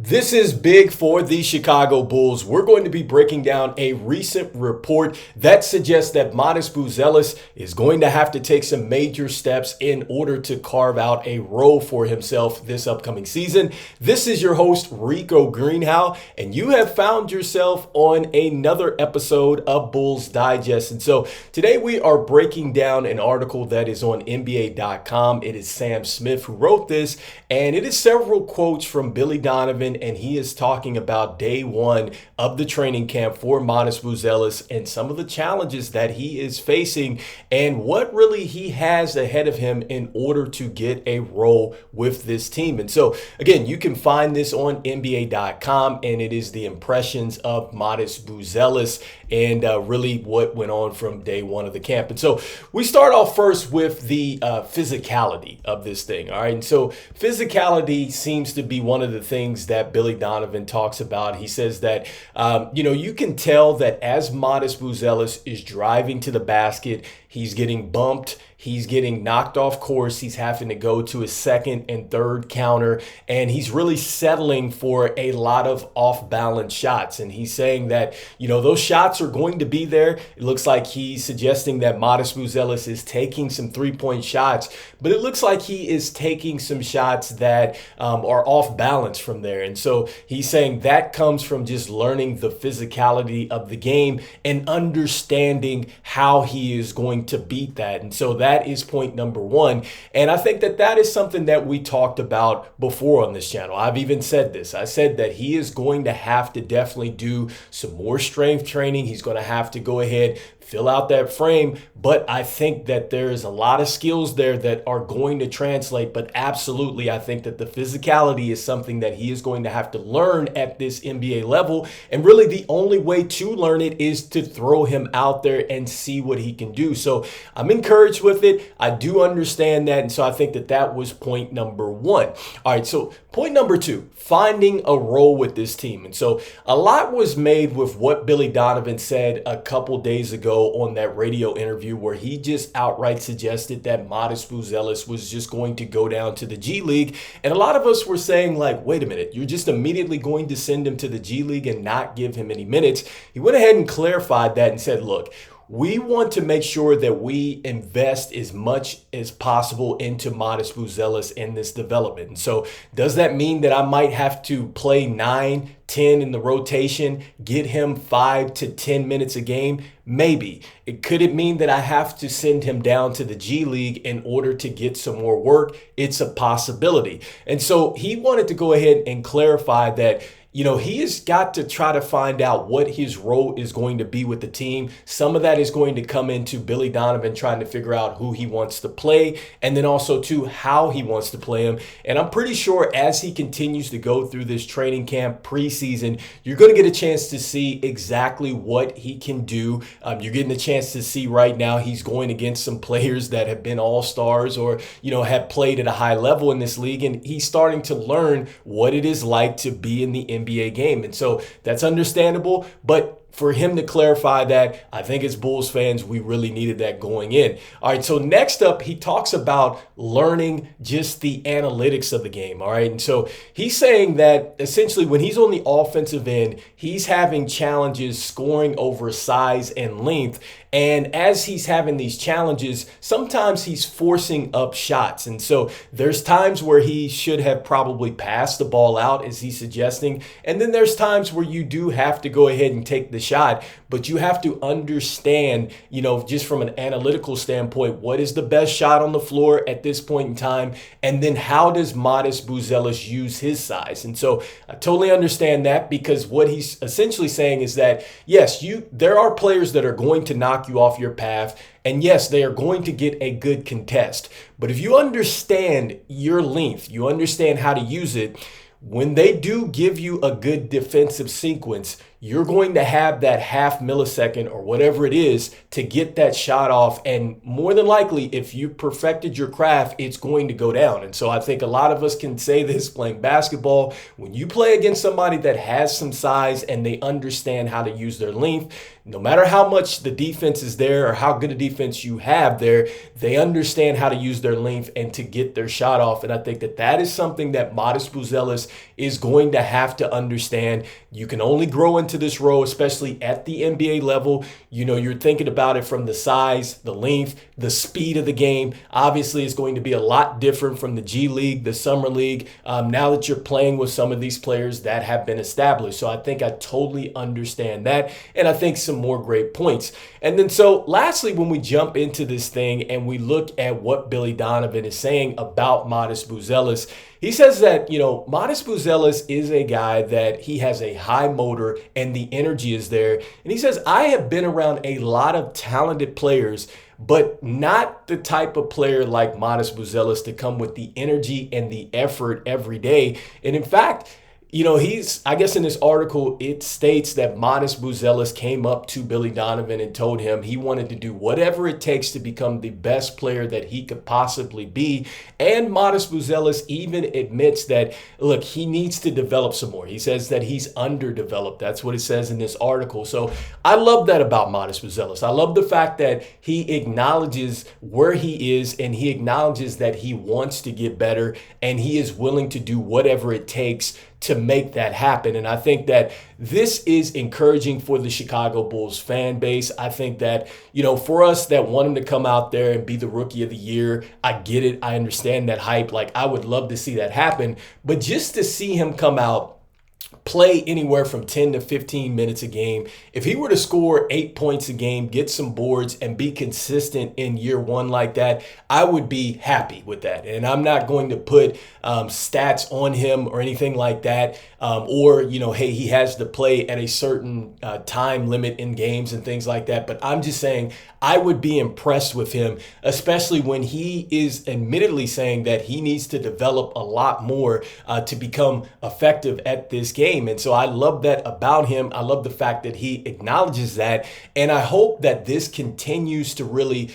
This is big for the Chicago Bulls. We're going to be breaking down a recent report that suggests that Matas Buzelis is going to have to take some major steps in order to carve out a role for himself this upcoming season. This is your host, Rico Greenhowe, and you have found yourself on another episode of Bulls Digest. And so today we are breaking down an article that is on NBA.com. It is Sam Smith who wrote this, and it is several quotes from Billy Donovan, and he is talking about day one of the training camp for Matas Buzelis and some of the challenges that he is facing and what really he has ahead of him in order to get a role with this team. And so, again, you can find this on NBA.com, and it is the impressions of Matas Buzelis and really what went on from day one of the camp. And so we start off first with the physicality of this thing. All right. And so physicality seems to be one of the things that Billy Donovan talks about. He says that, you can tell that as Matas Buzelis is driving to the basket, he's getting bumped. He's getting knocked off course. He's having to go to his second and third counter, and he's really settling for a lot of off-balance shots. And he's saying that, those shots are going to be there. It looks like he's suggesting that Matas Buzelis is taking some three-point shots, but it looks like he is taking some shots that are off balance from there. And so he's saying that comes from just learning the physicality of the game and understanding how he is going to beat that. And so that is point number one. And I think that is something that we talked about before on this channel. I've even said this. I said that he is going to have to definitely do some more strength training. He's going to have to go ahead, fill out that frame. But I think that there's a lot of skills there that are going to translate. But absolutely, I think that the physicality is something that he is going to have to learn at this NBA level. And really the only way to learn it is to throw him out there and see what he can do. So I'm encouraged with it. I do understand that. And so I think that was point number one. All right. So point number two, finding a role with this team. And so a lot was made with what Billy Donovan said a couple days ago on that radio interview where he just outright suggested that Matas Buzelis was just going to go down to the G League. And a lot of us were saying like, wait a minute, you're just immediately going to send him to the G League and not give him any minutes. He went ahead and clarified that and said, look, we want to make sure that we invest as much as possible into Matas Buzelis in this development. And so does that mean that I might have to play 9, 10 in the rotation, get him 5 to 10 minutes a game? Maybe. Could it mean that I have to send him down to the G League in order to get some more work? It's a possibility. And so he wanted to go ahead and clarify that he has got to try to find out what his role is going to be with the team. Some of that is going to come into Billy Donovan trying to figure out who he wants to play and then also too how he wants to play him. And I'm pretty sure as he continues to go through this training camp preseason, you're going to get a chance to see exactly what he can do. You're getting a chance to see right now he's going against some players that have been all-stars or, have played at a high level in this league. And he's starting to learn what it is like to be in the NBA game. And so that's understandable. But for him to clarify that, I think as Bulls fans, we really needed that going in. All right, so next up, he talks about learning just the analytics of the game. All right, and so he's saying that essentially when he's on the offensive end, he's having challenges scoring over size and length. And as he's having these challenges, sometimes he's forcing up shots. And so there's times where he should have probably passed the ball out, as he's suggesting. And then there's times where you do have to go ahead and take the shot. But you have to understand, just from an analytical standpoint, what is the best shot on the floor at this point in time? And then how does Matas Buzelis use his size? And so I totally understand that, because what he's essentially saying is that, yes, there are players that are going to knock you off your path. And yes, they are going to get a good contest. But if you understand your length, you understand how to use it, when they do give you a good defensive sequence, you're going to have that half millisecond or whatever it is to get that shot off. And more than likely, if you perfected your craft, it's going to go down. And so I think a lot of us can say this playing basketball. When you play against somebody that has some size and they understand how to use their length, no matter how much the defense is there or how good a defense you have there, they understand how to use their length and to get their shot off. And I think that that is something that Matas Buzelis is going to have to understand. You can only grow into this role, especially at the NBA level. You know, you're thinking about it from the size, the length, the speed of the game. Obviously, it's going to be a lot different from the G League, the Summer League, now that you're playing with some of these players that have been established. So I think I totally understand that. And I think some more great points. And then so lastly, when we jump into this thing and we look at what Billy Donovan is saying about Matas Buzelis, he says that, you know, Matas Buzelis is a guy that he has a high motor and the energy is there. And he says, I have been around a lot of talented players, but not the type of player like Matas Buzelis to come with the energy and the effort every day. And in fact, you know, I guess in this article, it states that Matas Buzelis came up to Billy Donovan and told him he wanted to do whatever it takes to become the best player that he could possibly be. And Matas Buzelis even admits that, look, he needs to develop some more. He says that he's underdeveloped. That's what it says in this article. So I love that about Matas Buzelis. I love the fact that he acknowledges where he is and he acknowledges that he wants to get better and he is willing to do whatever it takes to make that happen. And I think that this is encouraging for the Chicago Bulls fan base. I think that, you know, for us that want him to come out there and be the rookie of the year, I get it. I understand that hype. Like, I would love to see that happen. But just to see him come out, play anywhere from 10 to 15 minutes a game. If he were to score 8 points a game, get some boards, and be consistent in year one like that, I would be happy with that. And I'm not going to put stats on him or anything like that. Or, you know, hey, he has to play at a certain time limit in games and things like that. But I'm just saying I would be impressed with him, especially when he is admittedly saying that he needs to develop a lot more to become effective at this game. And so I love that about him. I love the fact that he acknowledges that. And I hope that this continues to really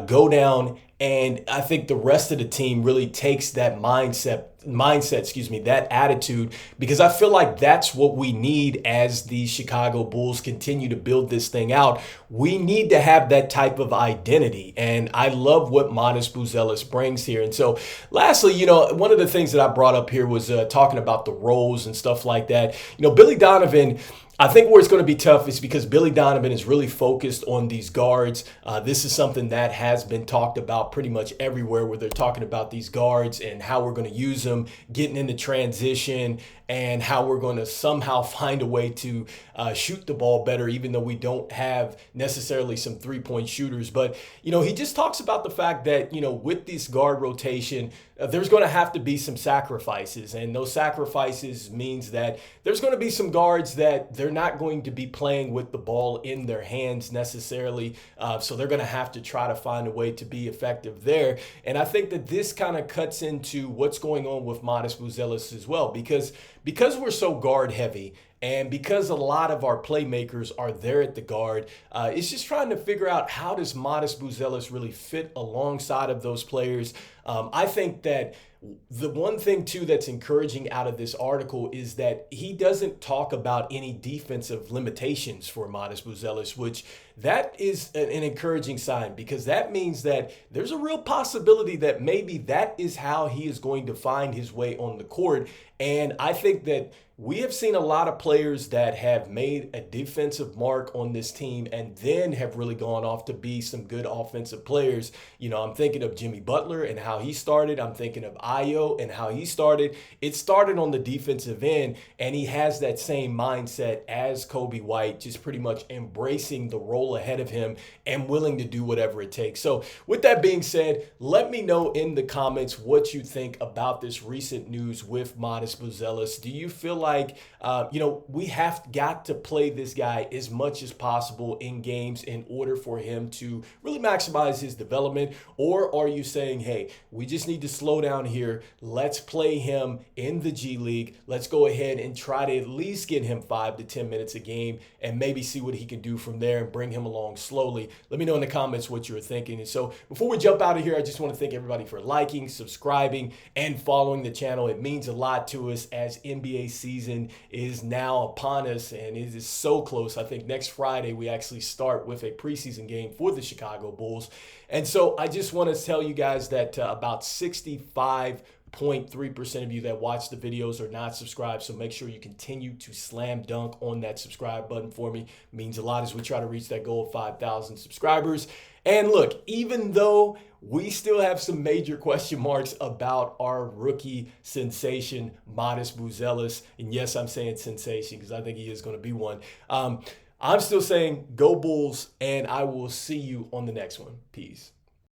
go down. And I think the rest of the team really takes that mindset, that attitude, because I feel like that's what we need as the Chicago Bulls continue to build this thing out. We need to have that type of identity. And I love what Matas Buzelis brings here. And so lastly, you know, one of the things that I brought up here was talking about the roles and stuff like that. You know, Billy Donovan, I think where it's going to be tough is because Billy Donovan is really focused on these guards. This is something that has been talked about pretty much everywhere, where they're talking about these guards and how we're going to use them, getting into transition, and how we're going to somehow find a way to shoot the ball better, even though we don't have necessarily some three-point shooters. But, you know, he just talks about the fact that, you know, with this guard rotation, there's going to have to be some sacrifices. And those sacrifices means that there's going to be some guards that they're not going to be playing with the ball in their hands necessarily. So they're going to have to try to find a way to be effective there. And I think that this kind of cuts into what's going on with Matas Buzelis as well, because we're so guard heavy and because a lot of our playmakers are there at the guard, it's just trying to figure out how does Matas Buzelis really fit alongside of those players. I think that the one thing, too, that's encouraging out of this article is that he doesn't talk about any defensive limitations for Matas Buzelis, which that is an encouraging sign, because that means that there's a real possibility that maybe that is how he is going to find his way on the court. And I think that we have seen a lot of players that have made a defensive mark on this team and then have really gone off to be some good offensive players. You know, I'm thinking of Jimmy Butler and how he started. I'm thinking of Ayo and how he started. It started on the defensive end, and he has that same mindset as Kobe White, just pretty much embracing the role ahead of him and willing to do whatever it takes. So with that being said, let me know in the comments what you think about this recent news with Matas Buzelis. Do you feel like like, we have got to play this guy as much as possible in games in order for him to really maximize his development? Or are you saying, hey, we just need to slow down here. Let's play him in the G League. Let's go ahead and try to at least get him 5 to 10 minutes a game and maybe see what he can do from there and bring him along slowly. Let me know in the comments what you're thinking. And so before we jump out of here, I just want to thank everybody for liking, subscribing, and following the channel. It means a lot to us as NBA season is now upon us, and it is so close. I think next Friday we actually start with a preseason game for the Chicago Bulls. And so I just want to tell you guys that about 65.3% of you that watch the videos are not subscribed. So make sure you continue to slam dunk on that subscribe button for me. It means a lot as we try to reach that goal of 5,000 subscribers. And look, even though we still have some major question marks about our rookie sensation, Matas Buzelis, and yes, I'm saying sensation because I think he is going to be one. I'm still saying go Bulls, and I will see you on the next one. Peace.